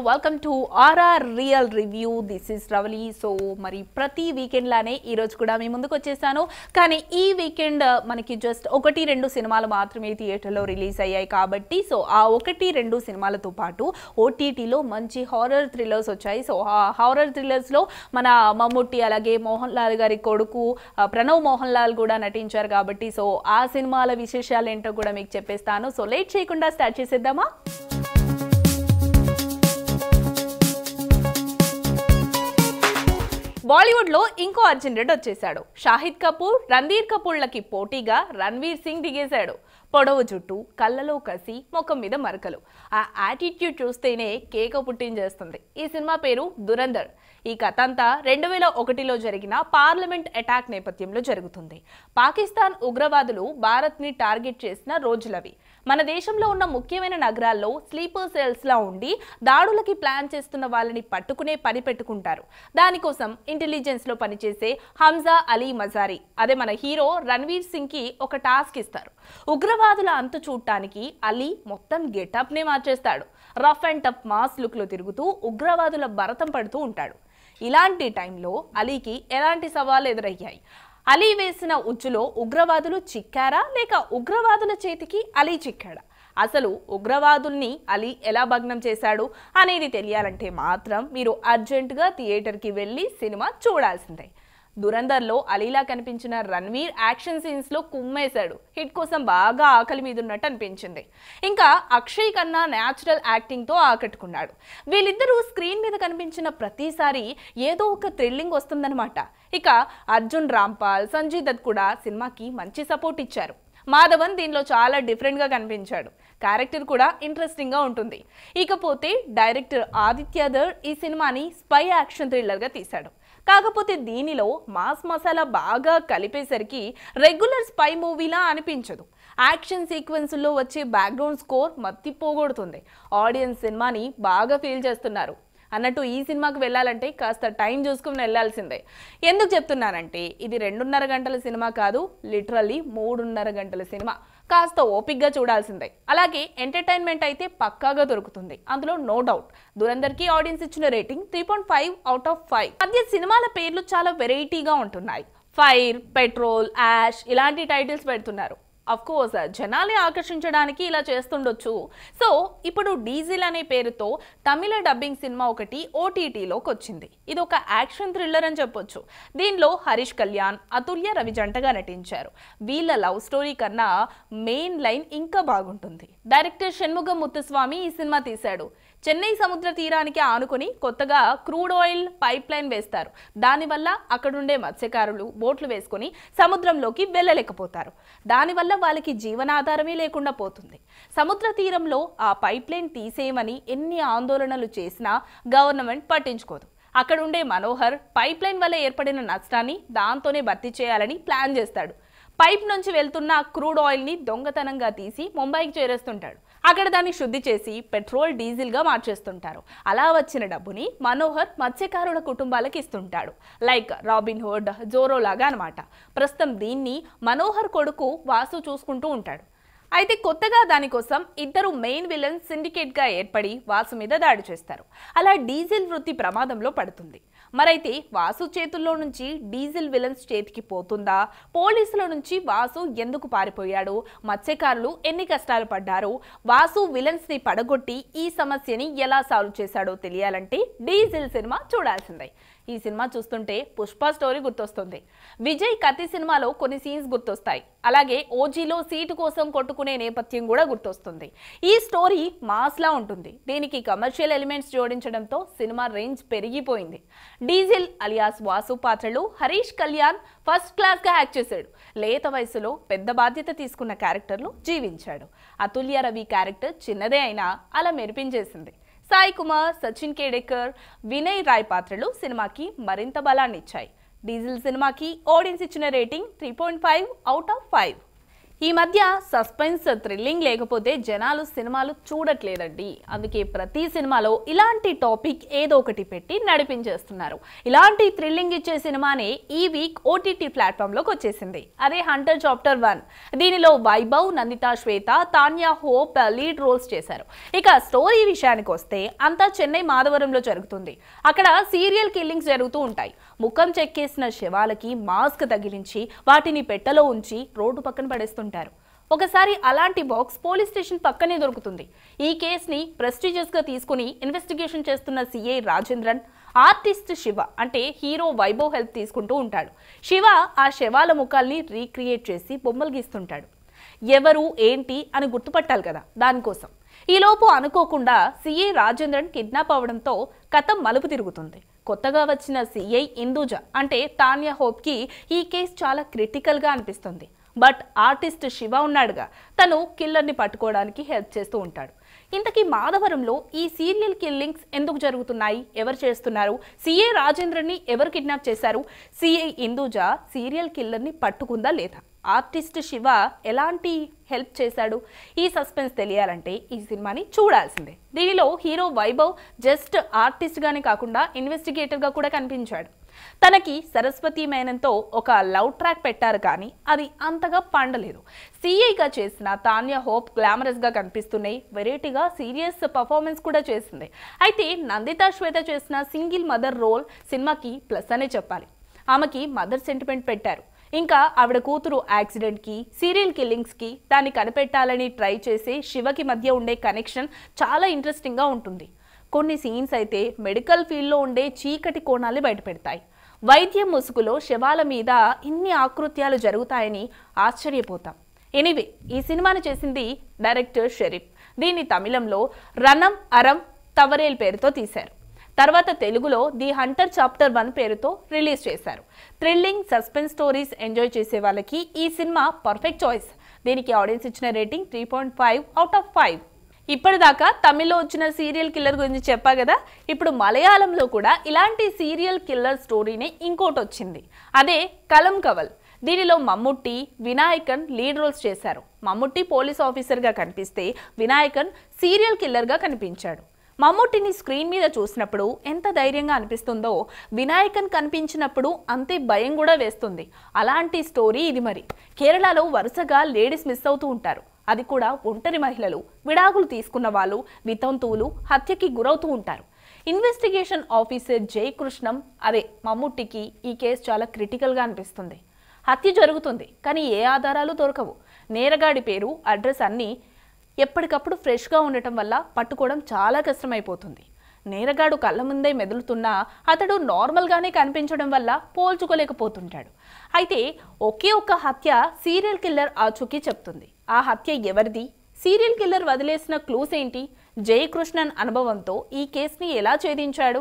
Welcome to RR real review. This is Ravali. So మరి ప్రతి weekend లానే ఈరోజు కూడా మీ ముందుకు వచ్చేసాను. కానీ ఈ వీకెండ్ మనకి జస్ట్ 1-2 సినిమాలు మాత్రమే థియేటర్లో రిలీజ్ అయ్యాయి కాబట్టి సో ఆ 1-2 సినిమాలతో పాటు ఓటీటీలో మంచి హారర్ థ్రిల్లర్స్ వచ్చాయి. సో ఆ హారర్ థ్రిల్లర్స్లో మన మమ్ముట్టి అలాగే మోహన్ లాల్ గారి కొడుకు ప్రణవ్ మోహన్ లాల్ కూడా నటించారు కాబట్టి సో ఆ సినిమాల విశేషాలు ఏంటో కూడా మీకు చెప్పేస్తాను. సో లేట్ చేయకుండా స్టార్ట్ చేసేద్దామా? బాలీవుడ్ లో ఇంకో అర్జున్ రెడ్డి వచ్చేసాడు. షాహిద్ కపూర్, రణ్ధీర్ కపూర్లకి పోటీగా రణ్వీర్ సింగ్ దిగేశాడు. పొడవు జుట్టు, కళ్ళలో కసి, ముఖం మీద మరకలు. ఆ యాటిట్యూడ్ చూస్తేనే కేక పుట్టించేస్తుంది. ఈ సినిమా పేరు దురంధర్. ఈ కథ అంతా 2001లో జరిగిన పార్లమెంట్ అటాక్ నేపథ్యంలో జరుగుతుంది. పాకిస్తాన్ ఉగ్రవాదులు భారత్ ని టార్గెట్ చేసిన రోజులవి. మన దేశంలో ఉన్న ముఖ్యమైన నగరాల్లో స్లీపర్ సెల్స్ లా ఉండి దాడులకి ప్లాన్ చేస్తున్న వాళ్ళని పట్టుకునే పని పెట్టుకుంటారు. దానికోసం ఇంటెలిజెన్స్ లో పనిచేసే హంజా అలీ మజారీ, అదే మన హీరో రణ్వీర్ సింగ్ కి ఒక టాస్క్ ఇస్తారు. ఉగ్రవాదుల అంతు చూడటానికి అలీ మొత్తం గెటప్ నే మార్చేస్తాడు. Rough and tough mass look లో తిరుగుతూ ఉగ్రవాదుల భరతం పడుతూ ఉంటాడు. ఇలాంటి టైంలో అలీకి ఎలాంటి సవాళ్ళు ఎదురయ్యాయి? అలీ వేసిన ఉచ్చులో ఉగ్రవాదులు చిక్కారా లేక ఉగ్రవాదుల చేతికి అలీ చిక్కాడా? అసలు ఉగ్రవాదుల్ని అలీ ఎలా భగ్నం చేశాడు అనేది తెలియాలంటే మాత్రం మీరు అర్జెంటుగా థియేటర్కి వెళ్ళి సినిమా చూడాల్సిందే. దురంధర్లో అలీలా కనిపించిన రణ్వీర్ యాక్షన్ సీన్స్ లో కుమ్మేశాడు. హిట్ కోసం బాగా ఆకలి మీద ఉన్నట్టు అనిపించింది. ఇంకా అక్షయ్ ఖన్నా న్యాచురల్ యాక్టింగ్ తో ఆకట్టుకున్నాడు. వీళ్ళిద్దరూ స్క్రీన్ మీద కనిపించిన ప్రతిసారి ఏదో ఒక థ్రిల్లింగ్ వస్తుందన్నమాట. ఇక అర్జున్ రాంపాల్, సంజయ్ దత్ కూడా సినిమాకి మంచి సపోర్ట్ ఇచ్చారు. మాధవన్ దీనిలో చాలా డిఫరెంట్గా కనిపించాడు. క్యారెక్టర్ కూడా ఇంట్రెస్టింగ్గా ఉంటుంది. ఇకపోతే డైరెక్టర్ ఆదిత్యధర్ ఈ సినిమాని స్పై యాక్షన్ థ్రిల్లర్గా తీశాడు. కాకపోతే దీనిలో మాస్ మసాలా బాగా కలిపేసరికి రెగ్యులర్ స్పై మూవీలా అనిపించదు. యాక్షన్ సీక్వెన్స్లో వచ్చే బ్యాక్గ్రౌండ్ స్కోర్ మత్తి పోగొడుతుంది. ఆడియన్స్ సినిమాని బాగా ఫీల్ చేస్తున్నారు. అన్నట్టు ఈ సినిమాకి వెళ్ళాలంటే కాస్త టైం చూసుకుని వెళ్ళాల్సిందే. ఎందుకు చెప్తున్నానంటే ఇది 2.5 గంటల సినిమా కాదు, లిటరల్లీ 3.5 గంటల సినిమా. కాస్త ఓపిక్గా చూడాల్సిందే. అలాగే ఎంటర్టైన్మెంట్ అయితే పక్కాగా దొరుకుతుంది, అందులో నో డౌట్. దురంధర్కి ఆడియన్స్ ఇచ్చిన రేటింగ్ 3.5/5. మధ్య సినిమాల పేర్లు చాలా వెరైటీగా ఉంటున్నాయి. ఫైర్, పెట్రోల్, యాష్ ఇలాంటి టైటిల్స్ పెడుతున్నారు. అఫ్ కోర్స్ జనాల్ని ఆకర్షించడానికి ఇలా చేస్తుండొచ్చు. సో ఇప్పుడు డీజిల్ అనే పేరుతో తమిళ డబ్బింగ్ సినిమా ఒకటి ఓటీటీలోకి వచ్చింది. ఇది ఒక యాక్షన్ థ్రిల్లర్ అని చెప్పొచ్చు. దీనిలో హరీష్ కళ్యాణ్, అతుల్య రవి జంటగా నటించారు. వీళ్ళ లవ్ స్టోరీ కన్నా మెయిన్ లైన్ ఇంకా బాగుంటుంది. డైరెక్టర్ షణ్ముగం ముత్తుస్వామి ఈ సినిమా తీశాడు. చెన్నై సముద్ర తీరానికి ఆనుకొని కొత్తగా క్రూడ్ ఆయిల్ పైప్ లైన్ వేస్తారు. దానివల్ల అక్కడుండే మత్స్యకారులు బోట్లు వేసుకొని సముద్రంలోకి వెళ్ళలేకపోతారు. దానివల్ల వాళ్ళకి జీవనాధారమే లేకుండా పోతుంది. సముద్ర తీరంలో ఆ పైప్ లైన్ తీసేయమని ఎన్ని ఆందోళనలు చేసినా గవర్నమెంట్ పట్టించుకోదు. అక్కడుండే మనోహర్ పైప్ లైన్ వల్ల ఏర్పడిన నష్టాన్ని దాంతోనే భర్తీ చేయాలని ప్లాన్ చేస్తాడు. పైప్ నుంచి వెళ్తున్న క్రూడ్ ఆయిల్ని దొంగతనంగా తీసి ముంబైకి చేరేస్తుంటాడు. అక్కడ దాన్ని శుద్ధి చేసి పెట్రోల్, డీజిల్గా మార్చేస్తుంటారు. అలా వచ్చిన డబ్బుని మనోహర్ మత్స్యకారుల కుటుంబాలకు ఇస్తుంటాడు. లైక్ రాబిన్ హుడ్, జోరో లాగా అనమాట. ప్రస్తుతం దీన్ని మనోహర్ కొడుకు వాసు చూసుకుంటూ ఉంటాడు. అయితే కొత్తగా దానికోసం ఇద్దరు మెయిన్ విలన్స్ సిండికేట్గా ఏర్పడి వాసు మీద దాడి చేస్తారు. అలా డీజిల్ వృత్తి ప్రమాదంలో పడుతుంది. మరైతే వాసు చేతుల్లో నుంచి డీజిల్ విలన్స్ చేతికి పోతుందా? పోలీసుల నుంచి వాసు ఎందుకు పారిపోయాడు? మత్స్యకారులు ఎన్ని కష్టాలు పడ్డారు? వాసు విలన్స్ ని పడగొట్టి ఈ సమస్యని ఎలా సాల్వ్ చేశాడో తెలియాలంటే డీజిల్ సినిమా చూడాల్సిందే. ఈ సినిమా చూస్తుంటే పుష్ప స్టోరీ గుర్తొస్తుంది. విజయ్ కత్తి సినిమాలో కొన్ని సీన్స్ గుర్తొస్తాయి. అలాగే ఓజీలో సీటు కోసం కొట్టుకునే నేపథ్యం కూడా గుర్తొస్తుంది. ఈ స్టోరీ మాస్లా ఉంటుంది. దీనికి కమర్షియల్ ఎలిమెంట్స్ జోడించడంతో సినిమా రేంజ్ పెరిగిపోయింది. డీజిల్ అలియాస్ వాసు పాత్రలు హరీష్ కళ్యాణ్ ఫస్ట్ క్లాస్గా యాక్ట్ చేశాడు. లేత వయసులో పెద్ద బాధ్యత తీసుకున్న క్యారెక్టర్లు జీవించాడు. అతుల్య రవి క్యారెక్టర్ చిన్నదే అయినా అలా మెరిపించేసింది. సాయి కుమార్, సచిన్ కేడేకర్, వినయ్ రాయ్ పాత్రలు సినిమాకి మరింత బలాన్ని ఇచ్చాయి. డీజిల్ సినిమాకి ఆడియన్స్ ఇచ్చిన రేటింగ్ 3.5/5. ఈ మధ్య సస్పెన్స్ థ్రిల్లింగ్ లేకపోతే జనాలు సినిమాలు చూడట్లేదండి. అందుకే ప్రతి సినిమాలో ఇలాంటి టాపిక్ ఏదో ఒకటి పెట్టి నడిపించేస్తున్నారు. ఇలాంటి థ్రిల్లింగ్ ఇచ్చే సినిమానే ఈ వీక్ ఓటీటీ ప్లాట్ఫామ్లోకి వచ్చేసింది. అదే హంటర్ చాప్టర్ 1. దీనిలో వైభవ్, నందిత శ్వేత, తాన్యా హోప్ లీడ్ రోల్స్ చేశారు. ఇక స్టోరీ విషయానికి వస్తే అంతా చెన్నై మాధవరంలో జరుగుతుంది. అక్కడ సీరియల్ కిల్లింగ్స్ జరుగుతూ ఉంటాయి. ముఖం చెక్కేసిన శవాలకి మాస్క్ తగిలించి వాటిని పెట్టెలో ఉంచి రోడ్డు పక్కన పడేస్తుంటారు. ఒకసారి అలాంటి బాక్స్ పోలీస్ స్టేషన్ పక్కనే దొరుకుతుంది. ఈ కేసుని ప్రెస్టీజియస్ గా తీసుకుని ఇన్వెస్టిగేషన్ చేస్తున్న సిఐ రాజేంద్రన్ ఆర్టిస్ట్ శివ అంటే హీరో వైభవ్ హెల్ప్ తీసుకుంటూ ఉంటాడు. శివ ఆ శవాల ముఖాల్ని రీక్రియేట్ చేసి బొమ్మలు గీస్తుంటాడు. ఎవరు ఏంటి అని గుర్తుపట్టాలి కదా, దానికోసం. ఈలోపు అనుకోకుండా సిఐ రాజేంద్రన్ కిడ్నాప్ అవడంతో కథ మలుపు తిరుగుతుంది. కొత్తగా వచ్చిన సిఐ ఇందూజ అంటే తాన్యా హోప్ కి ఈ కేసు చాలా క్రిటికల్ గా అనిపిస్తుంది. బట్ ఆర్టిస్ట్ శివ ఉన్నాడుగా, తను కిల్లర్ని పట్టుకోవడానికి హెల్ప్ చేస్తూ ఉంటాడు. ఇంతకీ మాధవరంలో ఈ సీరియల్ కిల్లింగ్స్ ఎందుకు జరుగుతున్నాయి, ఎవరు చేస్తున్నారు, సిఐ రాజేంద్రన్ని ఎవరు కిడ్నాప్ చేశారు, సిఐ ఇందూజ సీరియల్ కిల్లర్ని పట్టుకుందా లేదా, ఆర్టిస్ట్ శివ ఎలాంటి హెల్ప్ చేశాడు, ఈ సస్పెన్స్ తెలియాలంటే ఈ సినిమాని చూడాల్సిందే. దీనిలో హీరో వైభవ్ జస్ట్ ఆర్టిస్ట్ గానే కాకుండా ఇన్వెస్టిగేటర్ గా కూడా కనిపించాడు. తనకి సరస్వతి మేనన్తో ఒక లవ్ ట్రాక్ పెట్టారు, కానీ అది అంతగా పండలేదు. సిఐగా చేసిన తాన్యా హోప్ గ్లామరస్ గా కనిపిస్తున్నాయి. వెరైటీగా సీరియస్ పర్ఫార్మెన్స్ కూడా చేసింది. అయితే నందిత శ్వేత చేసిన సింగిల్ మదర్ రోల్ సినిమాకి ప్లస్ అనే చెప్పాలి. ఆమెకి మదర్ సెంటిమెంట్ పెట్టారు. ఇంకా ఆవిడ కూతురు యాక్సిడెంట్ కి, సీరియల్ కిల్లింగ్స్ కి దాన్ని కనిపెట్టాలని ట్రై చేసి శివకి మధ్య ఉండే కనెక్షన్ చాలా ఇంట్రెస్టింగ్ గా ఉంటుంది. కొన్ని సీన్స్ అయితే మెడికల్ ఫీల్డ్లో ఉండే చీకటి కోణాలు బయటపెడతాయి. వైద్యం ముసుగులో శవాల మీద ఇన్ని ఆకృత్యాలు జరుగుతాయని ఆశ్చర్యపోతాం. ఎనీవే, ఈ సినిమాను చేసింది డైరెక్టర్ షరీఫ్. దీన్ని తమిళంలో రణం అరం తవరేల్ పేరుతో తీశారు. తర్వాత తెలుగులో ది హంటర్ చాప్టర్ 1 పేరుతో రిలీజ్ చేశారు. థ్రిల్లింగ్, సస్పెన్స్ స్టోరీస్ ఎంజాయ్ చేసే వాళ్ళకి ఈ సినిమా పర్ఫెక్ట్ చాయిస్. దీనికి ఆడియన్స్ ఇచ్చిన రేటింగ్ 3.5/5. ఇప్పటిదాకా తమిళ్లో వచ్చిన సీరియల్ కిల్లర్ గురించి చెప్పా కదా, ఇప్పుడు మలయాళంలో కూడా ఇలాంటి సీరియల్ కిల్లర్ స్టోరీనే ఇంకోటి వచ్చింది. అదే కలం కవల్. దీనిలో మమ్ముట్టి, వినాయకన్ లీడ్ రోల్స్ చేశారు. మమ్ముట్టి పోలీస్ ఆఫీసర్గా కనిపిస్తే వినాయకన్ సీరియల్ కిల్లర్గా కనిపించాడు. మమ్ముట్టిని స్క్రీన్ మీద చూసినప్పుడు ఎంత ధైర్యంగా అనిపిస్తుందో వినాయకన్ కనిపించినప్పుడు అంతే భయం కూడా వేస్తుంది. అలాంటి స్టోరీ ఇది. మరి కేరళలో వరుసగా లేడీస్ మిస్ అవుతూ ఉంటారు. అది కూడా ఒంటరి మహిళలు, విడాకులు తీసుకున్న వాళ్ళు, వితంతువులు హత్యకి గురవుతూ ఉంటారు. ఇన్వెస్టిగేషన్ ఆఫీసర్ జయకృష్ణం అదే మమ్ముట్టికి ఈ కేసు చాలా క్రిటికల్గా అనిపిస్తుంది. హత్య జరుగుతుంది, కానీ ఏ ఆధారాలు దొరకవు. నేరగాడి పేరు, అడ్రస్ అన్నీ ఎప్పటికప్పుడు ఫ్రెష్గా ఉండటం వల్ల పట్టుకోవడం చాలా కష్టమైపోతుంది. నేరగాడు కళ్ళ ముందే మెదులుతున్నా అతడు నార్మల్గానే కనిపించడం వల్ల పోల్చుకోలేకపోతుంటాడు. అయితే ఒకే ఒక్క హత్య సీరియల్ కిల్లర్ ఆచూకీ చెప్తుంది. ఆ హత్య ఎవరిది, సీరియల్ కిల్లర్ వదిలేసిన క్లూస్ ఏంటి, జయకృష్ణన్ అనుభవంతో ఈ కేసుని ఎలా ఛేదించాడు,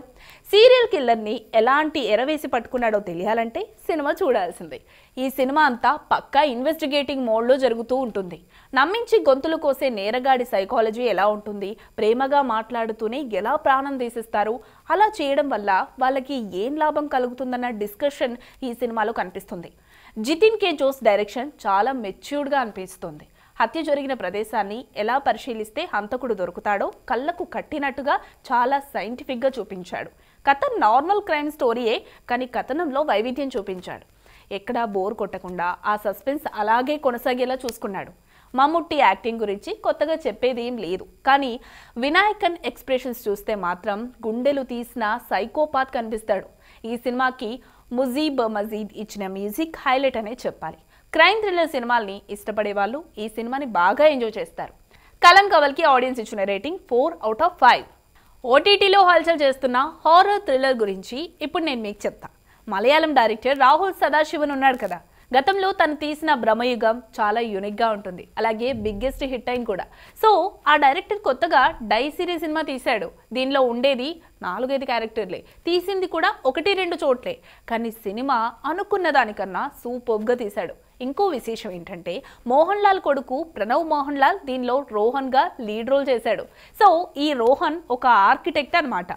సీరియల్ కిల్లర్ని ఎలాంటి ఎరవేసి పట్టుకున్నాడో తెలియాలంటే సినిమా చూడాల్సిందే. ఈ సినిమా అంతా పక్కా ఇన్వెస్టిగేటింగ్ మోడ్లో జరుగుతూ ఉంటుంది. నమ్మించి గొంతులు కోసే నేరగాడి సైకాలజీ ఎలా ఉంటుంది, ప్రేమగా మాట్లాడుతూనే ఎలా ప్రాణం తీసిస్తారు, అలా చేయడం వల్ల వాళ్ళకి ఏం లాభం కలుగుతుందన్న డిస్కషన్ ఈ సినిమాలో కనిపిస్తుంది. జితిన్ కే జోస్ డైరెక్షన్ చాలా మెచ్యూర్డ్గా అనిపిస్తుంది. హత్య జరిగిన ప్రదేశాన్ని ఎలా పరిశీలిస్తే హంతకుడు దొరుకుతాడో కళ్ళకు కట్టినట్టుగా చాలా సైంటిఫిక్గా చూపించాడు. కథ నార్మల్ క్రైమ్ స్టోరీయే, కానీ కథనంలో వైవిధ్యం చూపించాడు. ఎక్కడా బోర్ కొట్టకుండా ఆ సస్పెన్స్ అలాగే కొనసాగేలా చూసుకున్నాడు. మమ్ముట్టి యాక్టింగ్ గురించి కొత్తగా చెప్పేది ఏం లేదు, కానీ వినాయకన్ ఎక్స్ప్రెషన్స్ చూస్తే మాత్రం గుండెలు తీసిన సైకోపాత్ కనిపిస్తాడు. ఈ సినిమాకి ముజీబ్ మజీద్ ఇచ్చిన మ్యూజిక్ హైలైట్ అనే చెప్పాలి. క్రైమ్ థ్రిల్లర్ సినిమాల్ని ఇష్టపడే వాళ్ళు ఈ సినిమాని బాగా ఎంజాయ్ చేస్తారు. కలం కవల్కి ఆడియన్స్ ఇచ్చిన రేటింగ్ 4/5. ఓటీటీలో హల్చల్ చేస్తున్న హారర్ థ్రిల్లర్ గురించి ఇప్పుడు నేను మీకు చెప్తా. మలయాళం డైరెక్టర్ రాహుల్ సదాశివన్ ఉన్నాడు కదా, గతంలో తను తీసిన బ్రహ్మయుగం చాలా యూనిక్గా ఉంటుంది. అలాగే బిగ్గెస్ట్ హిట్ అయింది కూడా. సో ఆ డైరెక్టర్ కొత్తగా డై సిరీస్ సినిమా తీశాడు. దీనిలో ఉండేది 4-5 క్యారెక్టర్లే, తీసింది కూడా 1-2 చోట్లే, కానీ సినిమా అనుకున్న దానికన్నా సూపర్గా తీశాడు. ఇంకో విశేషం ఏంటంటే మోహన్ లాల్ కొడుకు ప్రణవ్ మోహన్ లాల్ దీనిలో రోహన్గా లీడ్ రోల్ చేశాడు. సో ఈ రోహన్ ఒక ఆర్కిటెక్ట్ అన్నమాట.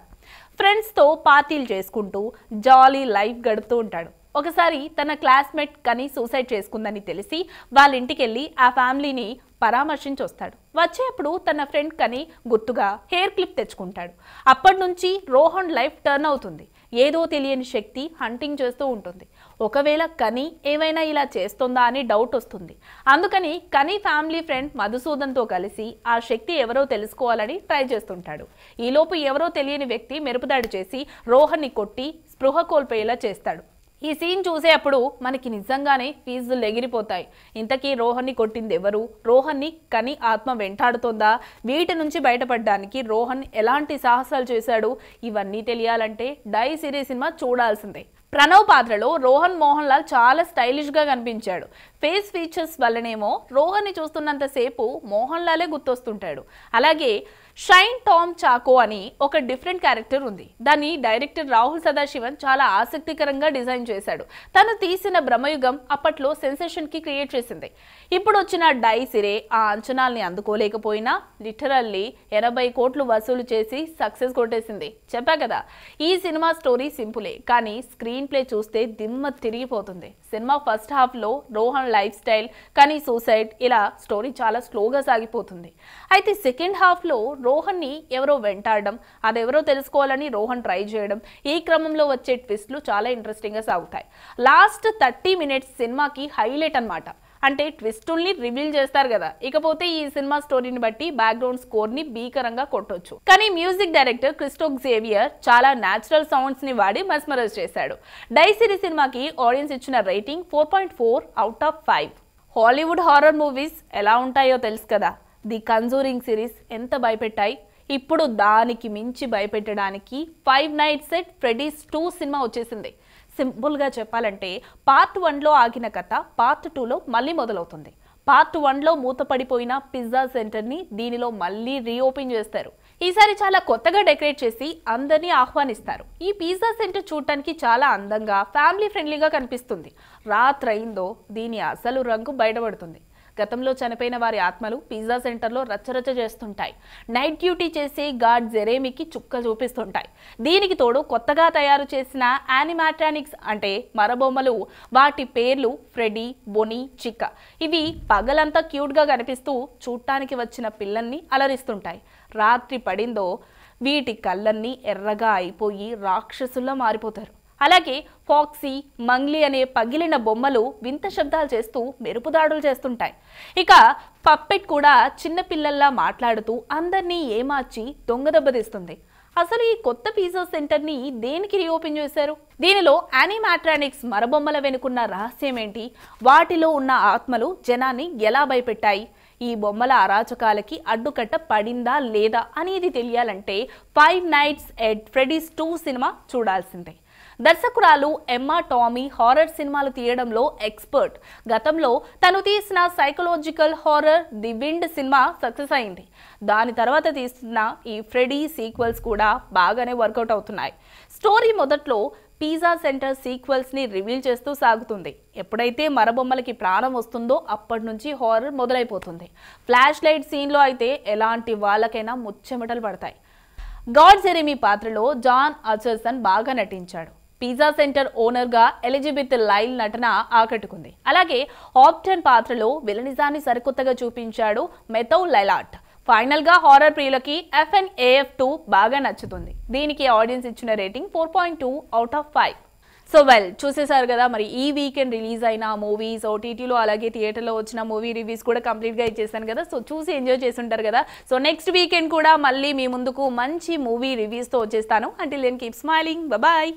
ఫ్రెండ్స్తో పార్టీలు చేసుకుంటూ జాలీ లైఫ్ గడుపుతూ ఉంటాడు. ఒకసారి తన క్లాస్మేట్ కని సూసైడ్ చేసుకుందని తెలిసి వాళ్ళ ఇంటికి వెళ్ళి ఆ ఫ్యామిలీని పరామర్శించి వస్తాడు. వచ్చేప్పుడు తన ఫ్రెండ్ కని గుర్తుగా హెయిర్ క్లిప్ తెచ్చుకుంటాడు. అప్పటి నుంచి రోహన్ లైఫ్ టర్న్ అవుతుంది. ఏదో తెలియని శక్తి హంటింగ్ చేస్తూ ఉంటుంది. ఒకవేళ కని ఏమైనా ఇలా చేస్తుందా అని డౌట్ వస్తుంది. అందుకని కని ఫ్యామిలీ ఫ్రెండ్ మధుసూదన్తో కలిసి ఆ శక్తి ఎవరో తెలుసుకోవాలని ట్రై చేస్తుంటాడు. ఈలోపు ఎవరో తెలియని వ్యక్తి మెరుపుదాడి చేసి రోహన్ని కొట్టి స్పృహ కోల్పోయేలా చేస్తాడు. ఈ సీన్ చూసేటప్పుడు మనకి నిజంగానే ఫీజులు ఎగిరిపోతాయి. ఇంతకీ రోహన్ని కొట్టింది ఎవరు? రోహన్ని కని ఆత్మ వెంటాడుతోందా? వీటి నుంచి బయటపడడానికి రోహన్ ఎలాంటి సాహసాలు చేశాడు? ఇవన్నీ తెలియాలంటే డై సిరీస్ సినిమా చూడాల్సిందే. ప్రణవ్ పాత్రలో రోహన్ మోహన్ లాల్ చాలా స్టైలిష్ గా కనిపించాడు. ఫేస్ ఫీచర్స్ వల్లనేమో రోహన్ని చూస్తున్నంతసేపు మోహన్ లాలే గుర్తొస్తుంటాడు. అలాగే షైన్ టామ్ చాకో అని ఒక డిఫరెంట్ క్యారెక్టర్ ఉంది. దాన్ని డైరెక్టర్ రాహుల్ సదాశివన్ చాలా ఆసక్తికరంగా డిజైన్ చేశాడు. తను తీసిన బ్రహ్మయుగం అప్పట్లో సెన్సేషన్ కి క్రియేట్ చేసింది. ఇప్పుడు వచ్చిన డై సిరే ఆ అంచనాల్ని అందుకోలేకపోయినా లిటరల్లీ 80 కోట్లు వసూలు చేసి సక్సెస్ కొట్టేసింది. చెప్పా కదా, ఈ సినిమా స్టోరీ సింపులే, కానీ స్క్రీన్ ప్లే చూస్తే దిమ్మ తిరిగిపోతుంది. సినిమా ఫస్ట్ హాఫ్ లో రోహన్ లైఫ్ స్టైల్, కానీ సూసైడ్, ఇలా స్టోరీ చాలా స్లోగా సాగిపోతుంది. అయితే సెకండ్ హాఫ్ లో రోహన్ని ఎవరో వెంటాడడం, అదెవరో తెలుసుకోవాలని రోహన్ ట్రై చేయడం, ఈ క్రమంలో వచ్చే ట్విస్ట్లు చాలా ఇంట్రెస్టింగ్ గా సాగుతాయి. లాస్ట్ 30 మినిట్స్ సినిమాకి హైలైట్ అన్నమాట. అంటే ట్విస్టుల్ని రివీల్ చేస్తారు కదా. ఇకపోతే ఈ సినిమా స్టోరీని బట్టి బ్యాక్గ్రౌండ్ స్కోర్ ని భీకరంగా కొట్టొచ్చు. కానీ మ్యూజిక్ డైరెక్టర్ క్రిస్టోఫ్ జేవియర్ చాలా న్యాచురల్ సౌండ్స్ ని వాడి మెస్మరైజ్ చేశాడు. డై సిరీస్ సినిమాకి ఆడియన్స్ ఇచ్చిన rating 4.4 out of 5. Hollywood horror movies ఎలా ఉంటాయో తెలుసు కదా. ది కన్జూరింగ్ సిరీస్ ఎంత భయపెట్టాయి. ఇప్పుడు దానికి మించి భయపెట్టడానికి 5 నైట్స్ ఎట్ ఫ్రెడీస్ 2 సినిమా వచ్చేసింది. సింపుల్గా చెప్పాలంటే పార్ట్ 1లో ఆగిన కథ పార్ట్ 2లో మళ్ళీ మొదలవుతుంది. పార్ట్ 1లో మూతపడిపోయిన పిజ్జా సెంటర్ని దీనిలో మళ్ళీ రీఓపెన్ చేస్తారు. ఈసారి చాలా కొత్తగా డెకరేట్ చేసి అందరినీ ఆహ్వానిస్తారు. ఈ పిజ్జా సెంటర్ చూడటానికి చాలా అందంగా, ఫ్యామిలీ ఫ్రెండ్లీగా కనిపిస్తుంది. రాత్రైందో దీని అసలు రంగు బయటపడుతుంది. గతంలో చనిపోయిన వారి ఆత్మలు పిజ్జా సెంటర్లో రచ్చరచ్చ చేస్తుంటాయి. నైట్ డ్యూటీ చేసే గార్డ్ జెరేమీకి చుక్క చూపిస్తుంటాయి. దీనికి తోడు కొత్తగా తయారు చేసిన యానిమాట్రానిక్స్ అంటే మరబొమ్మలు, వాటి పేర్లు ఫ్రెడీ, బొనీ, చిక్క. ఇవి పగలంతా క్యూట్గా కనిపిస్తూ చూడటానికి వచ్చిన పిల్లల్ని అలరిస్తుంటాయి. రాత్రి పడిందో వీటి కళ్ళన్నీ ఎర్రగా అయిపోయి రాక్షసుల్లా మారిపోతారు. అలాగే ఫాక్సీ, మంగ్లీ అనే పగిలిన బొమ్మలు వింత శబ్దాలు చేస్తూ మెరుపుదాడులు చేస్తుంటాయి. ఇక పప్పెట్ కూడా చిన్నపిల్లల్లా మాట్లాడుతూ అందరినీ ఏమార్చి దొంగదెబ్బతీస్తుంది. అసలు ఈ కొత్త పిజ్జా సెంటర్ని దేనికి రీఓపెన్ చేశారు? దీనిలో యానిమాట్రానిక్స్ మరబొమ్మల వెనుకున్న రహస్యం ఏంటి? వాటిలో ఉన్న ఆత్మలు జనాన్ని ఎలా భయపెట్టాయి? ఈ బొమ్మల అరాచకాలకి అడ్డుకట్ట పడిందా లేదా అనేది తెలియాలంటే 5 నైట్స్ ఎట్ ఫ్రెడీస్ 2 సినిమా చూడాల్సిందే. దర్శకురాలు ఎమ్మా టామీ హారర్ సినిమాలు తీయడంలో ఎక్స్పర్ట్. గతంలో తను తీసిన psychological horror the wind cinema success అయింది. దాని తర్వాత తీస్తున్న ఈ ఫ్రెడీ సీక్వెల్స్ కూడా బాగానే వర్కౌట్ అవుతున్నాయి. స్టోరీ మొదట్లో పిజ్జా సెంటర్ సీక్వెల్స్ ని రివీల్ చేస్తూ సాగుతుంది. ఎప్పుడైతే మరబొమ్మలకి ప్రాణం వస్తుందో అప్పటి నుంచి హారర్ మొదలైపోతుంది. ఫ్లాష్ లైట్ సీన్లో అయితే ఎలాంటి వాళ్ళకైనా ముచ్చెమటలు పడతాయి. గాడ్ జెరెమీ పాత్రలో జాన్ అచర్సన్ బాగా నటించాడు. పిజ్జా సెంటర్ ఓనర్ గా ఎలిజబెత్ లైల్ నటన ఆకట్టుకుంది. అలాగే ఆప్టన్ పాత్రలో విలనిజాన్ని సరికొత్తగా చూపించాడు మెథౌ లైలాట్. ఫైనల్ గా హారర్ ప్రియులకి FNAF2 బాగా నచ్చుతుంది. దీనికి ఆడియన్స్ ఇచ్చిన రేటింగ్ 4.2 అవుట్ ఆఫ్ 5. సో చూసేశారు కదా, మరి ఈ వీకెండ్ రిలీజ్ అయిన మూవీస్, ఓటీటీలో అలాగే థియేటర్లో వచ్చిన మూవీ రివ్యూస్ కూడా కంప్లీట్గా ఇచ్చేసాను కదా. సో చూసి ఎంజాయ్ చేస్తుంటారు కదా. సో నెక్స్ట్ వీకెండ్ కూడా మళ్ళీ మీ ముందుకు మంచి మూవీ రివ్యూస్తో వచ్చేస్తాను. Until then keep smiling, bye.